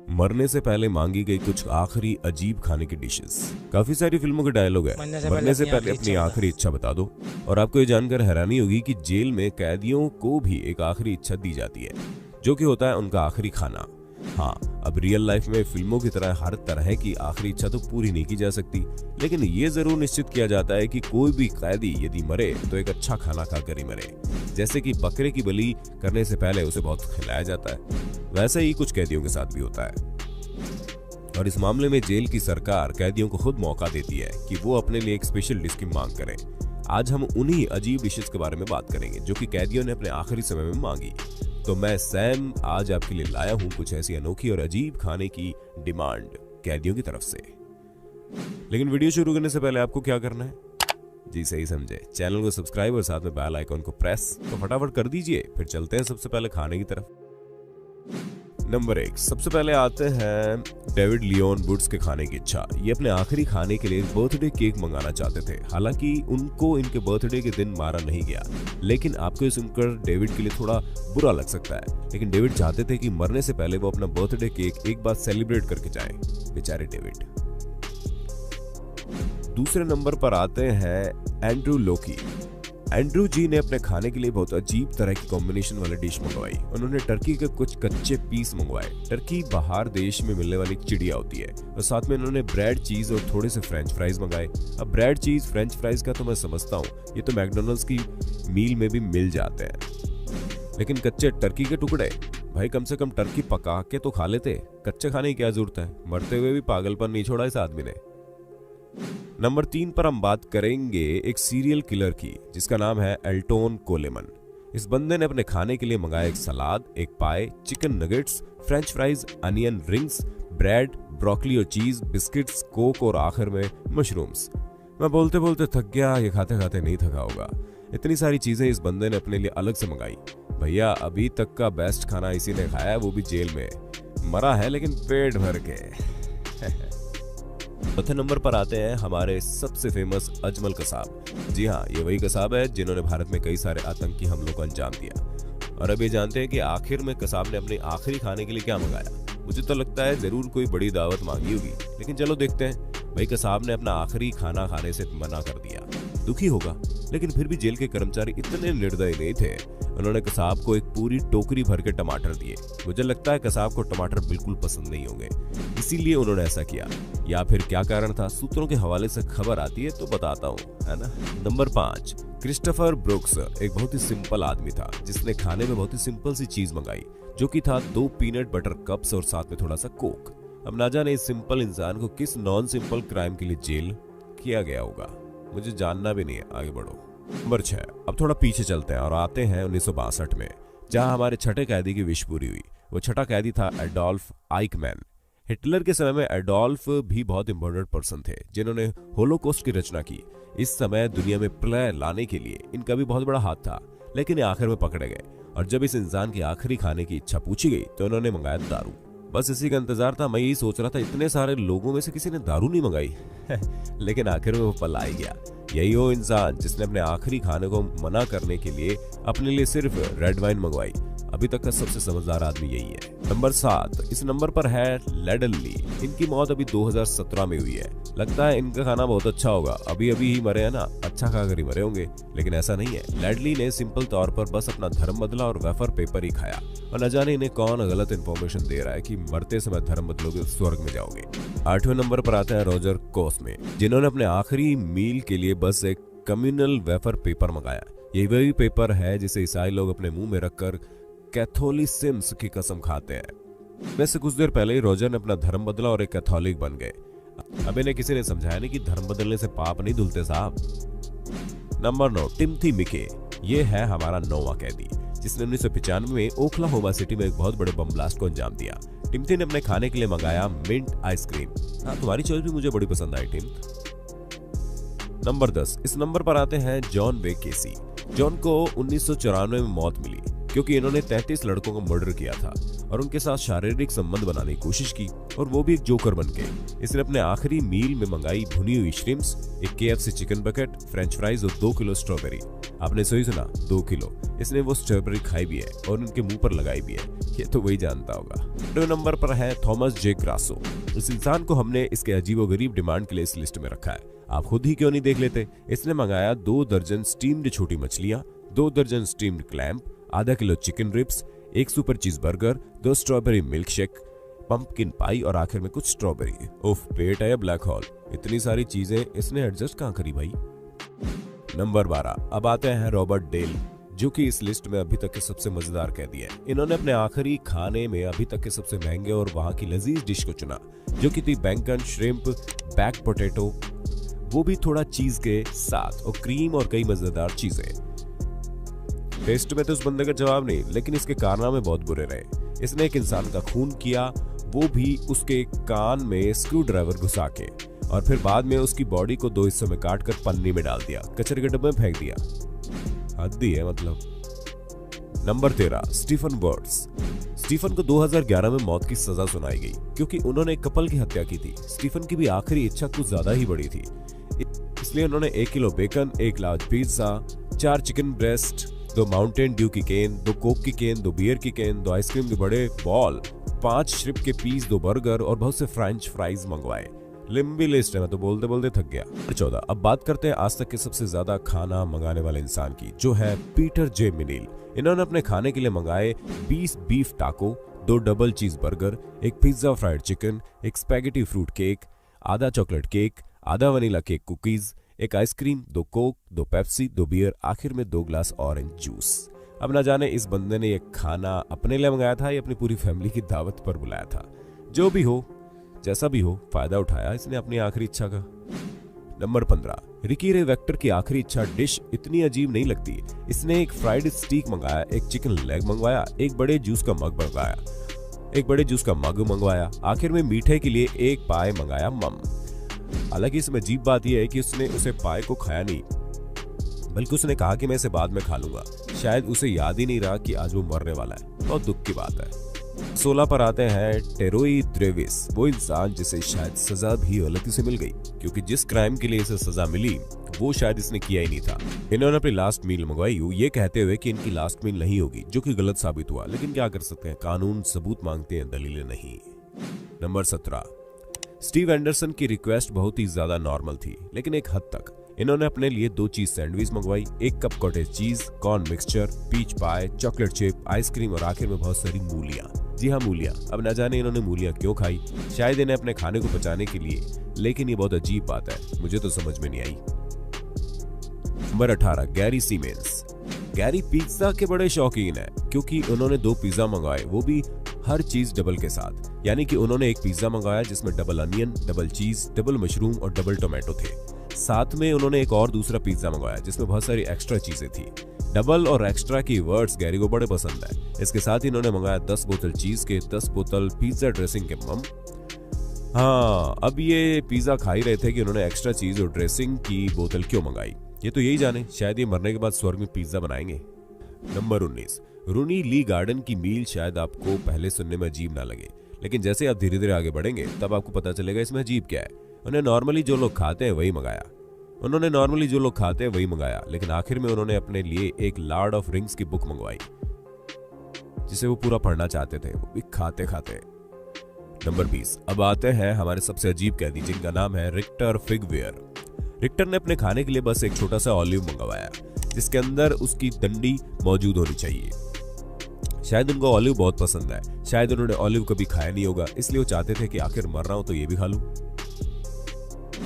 मरने से पहले मांगी गई कुछ आखिरी अजीब खाने की डिशेस। काफी सारी फिल्मों के डायलॉग है, मरने से पहले अपनी आखिरी इच्छा बता दो। और आपको ये जानकर हैरानी होगी कि जेल में कैदियों को भी एक आखिरी इच्छा दी जाती है, जो कि होता है उनका आखिरी खाना। हाँ, अब रियल लाइफ में फिल्मों की तरह हर तरह की आखिरी इच्छा तो पूरी नहीं की जा सकती, लेकिन ये जरूर निश्चित किया जाता है कि कोई भी कैदी यदि मरे तो एक अच्छा खाना खाकर ही मरे। जैसे कि बकरे की बलि करने से पहले उसे बहुत खिलाया जाता है, वैसे ही कुछ कैदियों के साथ भी होता है। और इस मामले में जेल की सरकार कैदियों को खुद मौका देती है कि वो अपने लिए एक स्पेशल डिश की मांग करें। आज हम उन्हीं अजीब डिशेस के बारे में बात करेंगे जो कि कैदियों ने अपने आखिरी समय में मांगी। तो मैं सैम आज आपके लिए लाया हूं कुछ ऐसी अनोखी और अजीब खाने की डिमांड कैदियों की तरफ से। लेकिन वीडियो शुरू करने से पहले आपको क्या करना है? जी सही समझे, चैनल को सब्सक्राइब और साथ में बेल आइकन को प्रेस तो फटाफट कर दीजिए। फिर चलते हैं सबसे पहले खाने की तरफ। नंबर 1, सबसे पहले आते हैं डेविड लियोन वुड्स के खाने की इच्छा। ये अपने आखिरी खाने के लिए बर्थडे केक मंगाना चाहते थे। हालांकि उनको इनके बर्थडे के दिन मारा नहीं गया, लेकिन आपको ये सुनकर डेविड के लिए थोड़ा बुरा लग सकता है। लेकिन डेविड चाहते थे कि मरने से पहले वो अपना बर्थडे केक एक बार सेलिब्रेट करके जाएं। बेचारे डेविड। दूसरे नंबर पर आते हैं एंड्रू लोकी। एंड्रू जी ने अपने खाने के लिए बहुत अजीब तरह की कॉम्बिनेशन वाली डिश मंगवाई। उन्होंने टर्की के कुछ कच्चे पीस मंगवाए। टर्की बाहर देश में मिलने वाली चिड़िया होती है, और साथ में उन्होंने ब्रेड, चीज और थोड़े से फ्रेंच फ्राइज मंगाए। अब ब्रेड, चीज, फ्रेंच फ्राइज का तो मैं समझता हूँ, ये तो मैकडोनल्ड्स की मील में भी मिल जाते हैं, लेकिन कच्चे टर्की के टुकड़े, भाई कम से कम टर्की पका के तो खा लेते। कच्चे खाने की क्या जरूरत है? मरते हुए भी पागलपन नहीं छोड़ा इस आदमी ने। नंबर 3 पर हम बात करेंगे एक सीरियल किलर की, जिसका नाम है एल्टोन कोलेमन। इस बंदे ने अपने खाने के लिए मंगाया एक सलाद, एक पाए, chicken nuggets, French fries, onion rings, bread, broccoli और चीज, बिस्किट्स, कोक और आखिर में मशरूम्स। मैं बोलते बोलते थक गया, ये खाते खाते नहीं थका होगा। इतनी सारी चीजें इस बंदे ने अपने लिए अलग से मंगाई। भैया अभी तक का बेस्ट खाना इसी ने खाया है, वो भी जेल में। मरा है लेकिन पेट भर के। चौथे नंबर पर आते हैं हमारे सबसे फेमस अजमल कसाब। जी हाँ, ये वही कसाब है जिन्होंने भारत में कई सारे आतंकी हमलों को अंजाम दिया। और अब ये जानते हैं कि आखिर में कसाब ने अपने आखिरी खाने के लिए क्या मंगाया। मुझे तो लगता है जरूर कोई बड़ी दावत मांगी होगी, लेकिन चलो देखते हैं। भाई कसाब ने अपना आखिरी खाना खाने से मना कर दिया। दुखी होगा, लेकिन फिर भी जेल के कर्मचारी इतने निर्दयी नहीं थे। उन्होंने कसाब को एक पूरी टोकरी भर के टमाटर दिए। मुझे लगता है कसाब को टमाटर बिल्कुल पसंद नहीं होंगे, इसीलिए उन्होंने ऐसा किया। या फिर क्या कारण था, सूत्रों के हवाले से खबर आती है तो बताता हूँ, है ना। नंबर 5, क्रिस्टोफर ब्रुक्स एक बहुत ही सिंपल आदमी था, जिसने खाने में बहुत ही सिंपल सी चीज मंगाई, जो कि था 2 पीनट बटर कप्स और साथ में थोड़ा सा कोक। अब ना जाने इस सिंपल इंसान को किस नॉन सिंपल क्राइम के लिए जेल किया गया होगा, मुझे जानना भी नहीं है। आगे बढ़ो। नंबर 6, अब थोड़ा पीछे चलते हैं और आते हैं 1962 में, जहां हमारे छठे कैदी की विश पूरी हुई। वो छठा कैदी था एडोल्फ आइकमैन। हिटलर के समय में एडोल्फ भी बहुत इंपॉर्टेंट पर्सन थे, जिन्होंने होलोकॉस्ट की रचना की। इस समय दुनिया में प्रलय लाने के लिए इनका भी बहुत बड़ा हाथ था, लेकिन ये आखिर में पकड़े गए। और जब इस इंसान की आखिरी खाने की इच्छा पूछी गई तो उन्होंने मंगाया दारू। बस इसी का इंतजार था। मैं यही सोच रहा था, इतने सारे लोगों में से किसी ने दारू नहीं मंगाई। लेकिन आखिर में वो पल आ गया। यही वो इंसान जिसने अपने आखिरी खाने को मना करने के लिए अपने लिए सिर्फ रेड वाइन मंगवाई। अभी तक का सबसे समझदार आदमी यही है। नंबर 7, इस नंबर पर है लेडन ली। इनकी मौत अभी 2017 में हुई है। लगता है इनका खाना बहुत अच्छा होगा, अभी अभी ही मरे हैं ना, अच्छा खाकर ही मरे होंगे, लेकिन ऐसा नहीं है। लेडली ने सिंपल तौर पर बस अपना धर्म बदला और वेफर पेपर ही खाया। और न जाने इन्हें कौन गलत इंफॉर्मेशन दे रहा है कि मरते समय धर्म बदलोगे स्वर्ग में जाओगे। 8वें नंबर पर आता है रॉजर कोस्मे, जिन्होंने अपने आखिरी मील के लिए बस एक कम्युनल वेफर पेपर मंगाया। यही वही पेपर है जिसे ईसाई लोग अपने मुंह में रखकर कैथोलिसिज्म की कसम खाते हैं। वैसे कुछ देर पहले ही रॉजर ने अपना धर्म बदला और एक कैथोलिक बन गए। अब इन्हें किसी ने समझाया नहीं कि धर्म बदलने से पाप नहीं धुलते साहब। नंबर 9, टिम्थी मिके। ये है हमारा 9वां कैदी, जिसने 1995 में ओक्लाहोमा सिटी में एक बहुत बड़े बम ब्लास्ट को अंजाम दिया। टिम्थी ने अपने खाने के लिए मंगाया मिंट आइसक्रीम। हाँ, तुम्हारी चॉइस भी मुझे बड़ी पसंद आई टिम्थ। नंबर 10, इस नंबर पर आते हैं जॉन वे केसी। जॉन को 1994 में मौत मिली क्योंकि इन्होंने 33 लड़कों का मर्डर किया था और उनके साथ शारीरिक संबंध बनाने की कोशिश की, और वो भी एक जोकर बन के। इसने अपने आखिरी मील में मंगाई भुनी हुई श्रिम्प्स, एक KFC chicken bucket, French fries और 2 किलो स्ट्रॉबेरी। आपने सही सुना, 2 किलो। इसने वो स्ट्रॉबेरी खाई भी है और उनके मुंह पर लगाई भी है, ये तो वही जानता होगा। 2 नंबर पर है थॉमस जे ग्रासो। इस इंसान को हमने इसके अजीबोगरीब डिमांड के लिए इस लिस्ट में रखा है, आप खुद ही क्यों नहीं देख लेते। इसने मंगाया 2 दर्जन स्टीम्ड छोटी मछलियां, 2 दर्जन स्टीम्ड क्लैम्प, आधा kilo chicken ribs, 1 super cheese burger, 2 strawberry milk shake, pumpkin pie और आखिर में कुछ स्ट्रॉबेरी। उफ, पेट है या ब्लैक होल, इतनी सारी चीजें इसने एडजस्ट कहां करी भाई। नंबर 12, अब आते हैं रॉबर्ट डेल, जो कि इस लिस्ट में अभी तक के सबसे मजेदार कैदी है। इन्होंने अपने आखिरी खाने में अभी तक के सबसे महंगे और वहां की लजीज डिश को चुना, जो कि थी बैंगन, श्रिम्प, बैक पोटैटो, वो भी थोड़ा चीज के साथ, और क्रीम और कई मजेदार चीजें। टेस्ट में तो उस बंदे का जवाब नहीं, लेकिन इसके कारनामे बहुत बुरे रहे। इसने एक इंसान का खून किया, वो भी उसके कान में स्क्रू ड्राइवर घुसा के, और फिर बाद में उसकी बॉडी को 2 हिस्सों में काट कर पन्नी में डाल दिया, कचरे के डब्बे में फेंक दिया। हद ही है मतलब। Number 13, Stephen words. स्टीफन को 2011 में मौत की सजा सुनाई गई क्योंकि उन्होंने एक कपल की हत्या की थी। स्टीफन की भी आखिरी इच्छा कुछ ज्यादा ही बड़ी थी, इसलिए उन्होंने 1 kilo bacon, 1 large pizza, 4 chicken breast, 2 Mountain Dew की केन, 2 कोक की केन, 2 बियर की केन, 2 आइसक्रीम के बड़े बॉल, 5 श्रिप के पीस, 2 बर्गर और बहुत से फ्रेंच फ्राइज मंगवाए। लंबी लिस्ट है, मैं तो बोलते बोलते थक गया। 14, अब बात करते हैं आज तक के सबसे ज्यादा खाना मंगाने वाले इंसान की, जो है पीटर जे मिनील। इन्होंने अपने खाने के लिए मंगाए 20 बीफ टाको, 2 double cheese burger, 1 pizza fried chicken, 1 spaghetti fruit cake, आधा चॉकलेट केक, आधा vanilla cake cookies, 1 ice cream, 2 Coke, 2 Pepsi, 2 beer, आखिर में 2 ग्लास ऑरेंज जूस। अब ना जाने इस बंदे ने ये खाना अपने लिए मंगाया था या अपनी पूरी फैमिली की दावत पर बुलाया था। जो भी हो, जैसा भी हो, फायदा उठाया इसने अपनी आखिरी इच्छा का। नंबर 15, रिकी रे वेक्टर की आखिरी इच्छा डिश इतनी अजीब नहीं लगती। इसने एक फ्राइड स्टीक मंगाया, 1 चिकन लेग मंगवाया, 1 बड़े जूस का मग मंगवाया, आखिर में मीठे के लिए 1 पाए मंगाया मम। हालांकि इसमें अजीब बात यह है कि उसने उसे पाए को खाया नहीं, बल्कि उसने कहा कि मैं इसे बाद में खा लूंगा। शायद उसे याद ही नहीं रहा कि आज वो मरने वाला है। बहुत दुख की बात है। 16 पर आते हैं टेरोई द्रेविस, वो इंसान जिसे शायद सजा भी गलती से मिल गई, क्योंकि जिस क्राइम के लिए इसे सजा मिली वो शायद इसने किया ही नहीं था। इन्होंने अपनी लास्ट मील मंगवाई ये कहते हुए कि इनकी लास्ट मील नहीं होगी, जो कि गलत साबित हुआ, लेकिन क्या कर सकते हैं, कानून सबूत मांगते हैं, दलीलें नहीं। नंबर 17, स्टीव एंडरसन की रिक्वेस्ट बहुत ही ज्यादा नॉर्मल थी, लेकिन एक हद तक। इन्होंने अपने लिए 2 चीज सैंडविच मंगवाई, 1 cup cottage cheese, corn mixture, peach pie, chocolate chip, ice cream और आखिर में बहुत सारी मूलियां। जी हाँ, मूलियां। अब न जाने इन्होंने मूलियां क्यों खाई, शायद इन्हें अपने खाने को बचाने के लिए, लेकिन ये बहुत अजीब बात है, मुझे तो समझ में नहीं आई। Number 18, Gary Siemens. Gary pizza के बड़े शौकीन है, क्योंकि उन्होंने 2 पिज्जा मंगवाए, वो भी हर चीज डबल के साथ। यानी कि उन्होंने एक पिज्जा मंगाया जिसमें डबल अनियन, डबल चीज, डबल मशरूम और डबल टोमेटो थे। साथ में उन्होंने एक और दूसरा पिज्जा मंगवाया जिसमें बहुत सारी एक्स्ट्रा चीजें थी। डबल और एक्स्ट्रा की वर्ड्स गैरी को बड़े पसंद है। इसके साथ ही इन्होंने मंगाया 10 बोतल चीज के, 10 बोतल पिज्जा ड्रेसिंग के मम। हाँ, अब ये पिज्जा खा ही रहे थे कि उन्होंने एक्स्ट्रा चीज और ड्रेसिंग की बोतल क्यों मंगाई, ये तो यही जाने। शायद ये मरने के बाद स्वर्ग में पिज्जा बनाएंगे। नंबर 19, रूनी ली गार्डन की मील शायद आपको पहले सुनने में अजीब ना लगे, लेकिन जैसे आप धीरे धीरे आगे बढ़ेंगे तब आपको पता चलेगा इसमें अजीब क्या है। उन्होंने नॉर्मली जो लोग खाते हैं वही मंगाया, लेकिन आखिर में उन्होंने अपने लिए एक लॉर्ड ऑफ रिंग्स की बुक मंगवाई, जिसे वो पूरा पढ़ना चाहते थे, वो भी खाते खाते। नंबर 20, अब आते हैं हमारे सबसे अजीब कैदी, जिनका नाम है रिक्टर फिगवेयर। रिक्टर ने अपने खाने के लिए बस एक छोटा सा ऑलिव मंगवाया, जिसके अंदर उसकी डंडी मौजूद होनी चाहिए। शायद उनको ऑलिव बहुत पसंद है, शायद उन्होंने ऑलिव कभी खाया नहीं होगा, इसलिए वो चाहते थे कि आखिर मर रहा हूं तो ये भी खा लूं।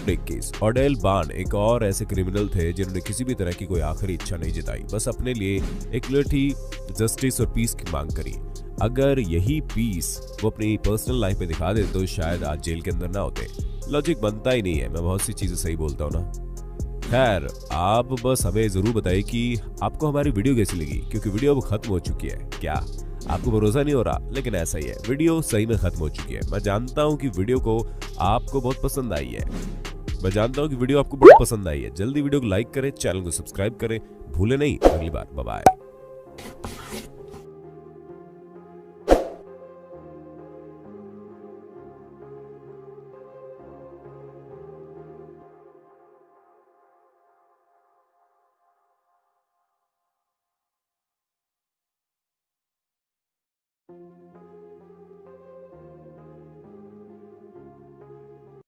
केस ऑडेल बान एक और ऐसे क्रिमिनल थे जिन्होंने किसी भी तरह की कोई आखिरी इच्छा नहीं जताई, बस अपने लिए एक लिबर्टी, जस्टिस और पीस की मांग करी। अगर यही पीस वो अपनी पर्सनल लाइफ में दिखा दे तो शायद आज जेल के अंदर ना होते। लॉजिक बनता ही नहीं है, मैं बहुत सी चीजें सही बोलता हूँ ना। खैर, आप बस हमें जरूर बताइए कि आपको हमारी वीडियो कैसी लगी, क्योंकि वीडियो अब खत्म हो चुकी है। क्या आपको भरोसा नहीं हो रहा? लेकिन ऐसा ही है, वीडियो सही में खत्म हो चुकी है। मैं जानता हूँ कि वीडियो को आपको बहुत पसंद आई है, जल्दी वीडियो को लाइक करें, चैनल को सब्सक्राइब करें, भूले नहीं। अगली बार, बाय बाय।